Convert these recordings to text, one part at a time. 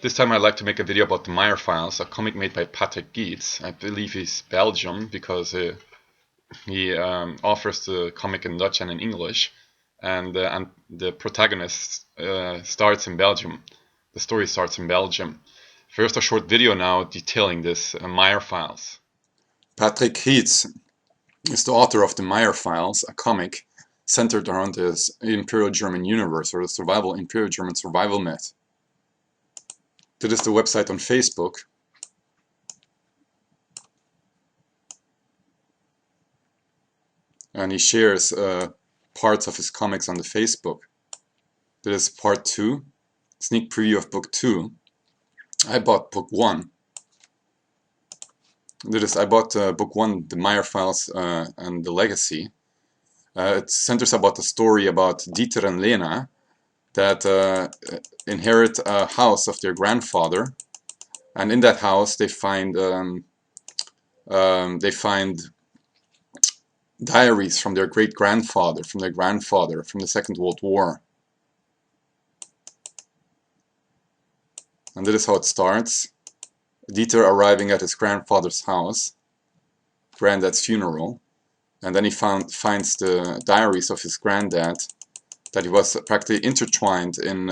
This time I'd like to make a video about the Maier Files, a comic made by Patrick Giets. I believe he's Belgium because he offers the comic in Dutch and in English, and the protagonist starts in Belgium. The story starts in Belgium. First, a short video now detailing this Maier Files. Patrick Giets is the author of the Maier Files, a comic centered around this Imperial German universe, or the Imperial German survival myth. This is the website on Facebook. And he shares parts of his comics on the Facebook. This is part 2, sneak preview of book 2. I bought book 1. I bought book 1, the Maier Files and the Legacy. It centers about the story about Dieter and Lena that inherit a house of their grandfather, and in that house they find diaries from their great-grandfather, from the Second World War. And this is how it starts. Dieter arriving at his grandfather's house, granddad's funeral, and then he finds the diaries of his granddad, that he was practically intertwined in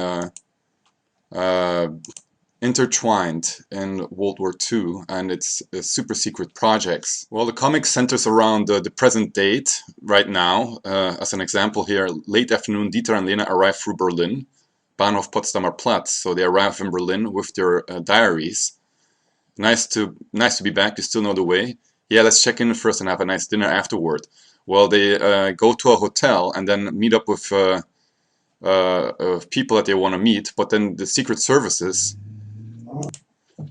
World War II and its super secret projects. Well, the comic centers around the present date, right now. As an example here, late afternoon, Dieter and Lena arrive through Berlin, Bahnhof Potsdamer Platz. So they arrive in Berlin with their diaries. Nice to be back. You still know the way. Yeah, let's check in first and have a nice dinner afterward. Well, they go to a hotel and then meet up with people that they want to meet, but then the secret services,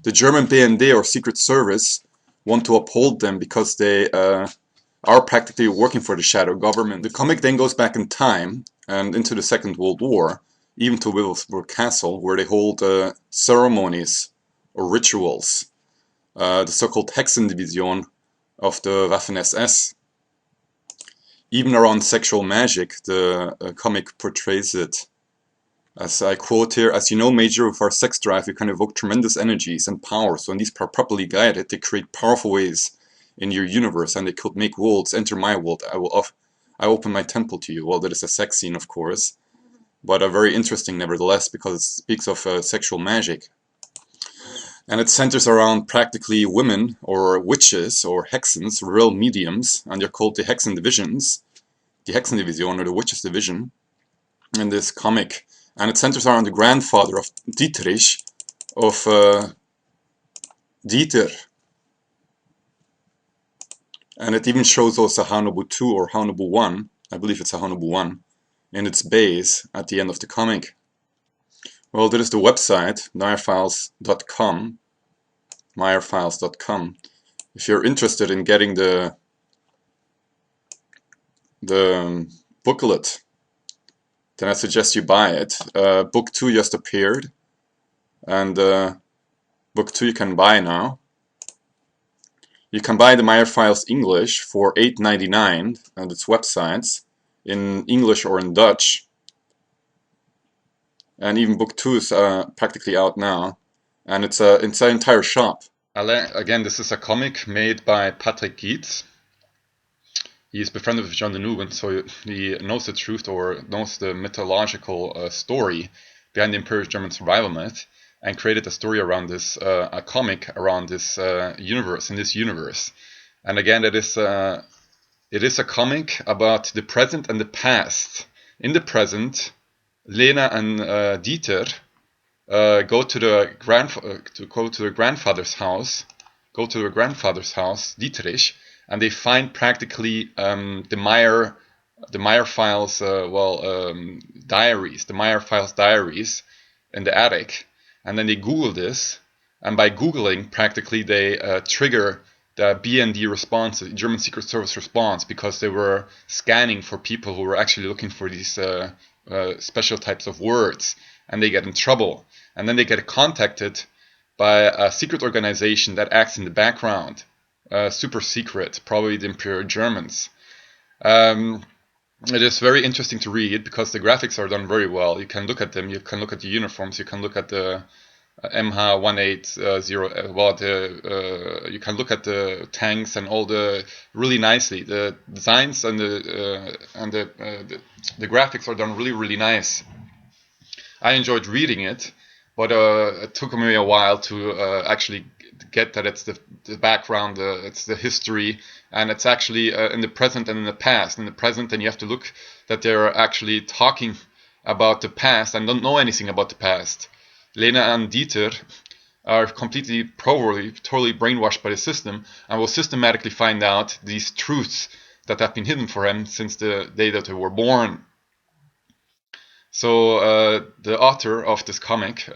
the German BND or Secret Service, want to uphold them because they are practically working for the shadow government. The comic then goes back in time and into the Second World War, even to Wilhelmsburg Castle, where they hold ceremonies or rituals, the so-called Hexen Division of the Waffen-SS. Even around sexual magic, the comic portrays it. As I quote here, "As you know, Major, with our sex drive, we can evoke tremendous energies and power. So when these are properly guided, they create powerful ways in your universe, and they could make worlds enter my world. I open my temple to you." Well, that is a sex scene, of course, but very interesting nevertheless, because it speaks of sexual magic. And it centers around practically women or witches or hexens, real mediums, and they're called the Hexen Divisions, the Hexen Division or the Witches Division in this comic. And it centers around the grandfather of Dietrich, of Dieter. And it even shows also Haunobu 2 or Haunobu 1, I believe it's a Haunobu 1, in its base at the end of the comic. Well, this is the website, maierfiles.com, maierfiles.com. If you're interested in getting the booklet, then I suggest you buy it. Book 2 just appeared, and book 2 you can buy now. You can buy the Maier Files English for $8.99 at its websites, in English or in Dutch. And even book 2 is practically out now, and it's an entire shop. Again, this is a comic made by Patrick Giets. He is befriended with John the Newman, so he knows the truth or knows the mythological story behind the Imperial German survival myth, and created a story around this, a comic around this universe, in this universe. And again, it is a comic about the present and the past. In the present, Lena and Dieter go to their grandfather's house, Dietrich, and they find practically the Maier Files diaries, the Maier Files diaries in the attic, and then they Google this, and by Googling, practically they trigger the BND response, the German Secret Service response, because they were scanning for people who were actually looking for these special types of words, and they get in trouble. And then they get contacted by a secret organization that acts in the background, super secret, probably the Imperial Germans. It is very interesting to read because the graphics are done very well. You can look at them, you can look at the uniforms, you can look at the MH180. Well, you can look at the tanks and all really nicely. The designs and the graphics are done really nice. I enjoyed reading it, but it took me a while to actually get that it's the background, it's the history, and it's actually in the present and in the past. In the present, then you have to look that they're actually talking about the past and don't know anything about the past. Lena and Dieter are completely, probably, totally brainwashed by the system and will systematically find out these truths that have been hidden for them since the day that they were born. So the author of this comic,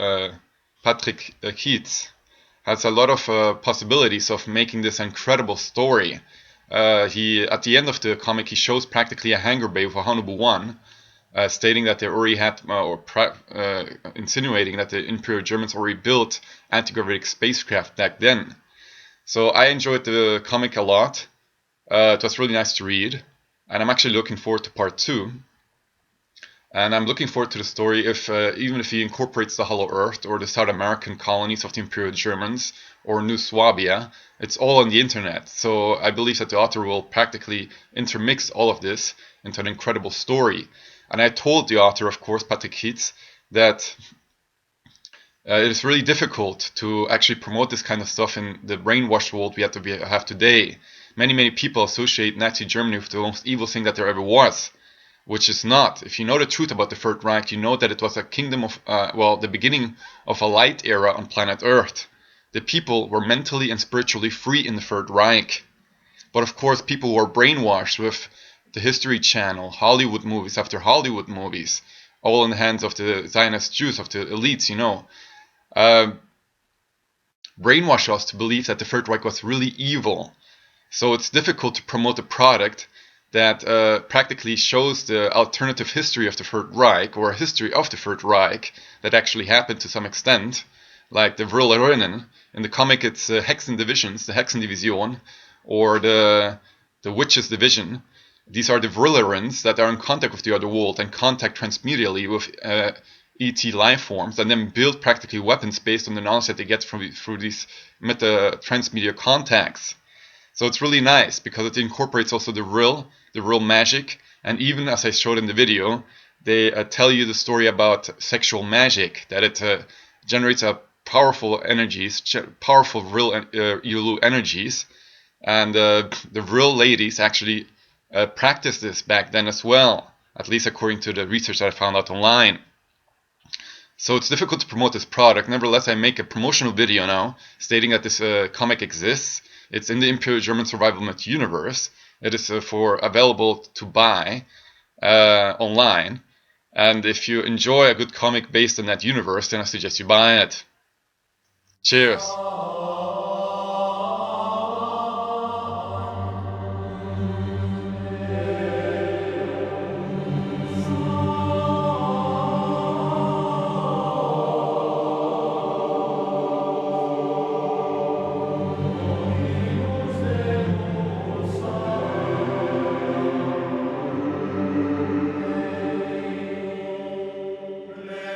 Patrick Giets, has a lot of possibilities of making this incredible story. He, at the end of the comic, he shows practically a hangar bay with a Honorable One, stating that they already had, insinuating that the Imperial Germans already built anti-gravitic spacecraft back then. So I enjoyed the comic a lot. It was really nice to read, and I'm actually looking forward to part 2. And I'm looking forward to the story even if he incorporates the Hollow Earth or the South American colonies of the Imperial Germans or New Swabia. It's all on the internet. So I believe that the author will practically intermix all of this into an incredible story. And I told the author, of course, Patrick Giets, that it is really difficult to actually promote this kind of stuff in the brainwashed world we have today. Many people associate Nazi Germany with the most evil thing that there ever was, which is not. If you know the truth about the Third Reich, you know that it was a kingdom of, the beginning of a light era on planet Earth. The people were mentally and spiritually free in the Third Reich. But of course, people were brainwashed with the History Channel, Hollywood movies after Hollywood movies, all in the hands of the Zionist Jews, of the elites, you know. Brainwash us to believe that the Third Reich was really evil. So it's difficult to promote a product that practically shows the alternative history of the Third Reich, or a history of the Third Reich that actually happened to some extent, like the Vril Ladies. In the comic, it's Hexen Divisions, the Hexen Division, or the Witches Division. These are the Vril Ladies that are in contact with the other world and contact transmedially with ET life forms, and then build practically weapons based on the knowledge that they get through these transmedia contacts. So it's really nice because it incorporates also the real magic, and even as I showed in the video, they tell you the story about sexual magic, that it generates a powerful energies, powerful real Elu energies, and the Vril Ladies actually practiced this back then as well, at least according to the research that I found out online. So it's difficult to promote this product. Nevertheless, I make a promotional video now stating that this comic exists. It's in the Imperial German Survival Myth universe. It is available to buy online. And if you enjoy a good comic based on that universe, then I suggest you buy it. Cheers!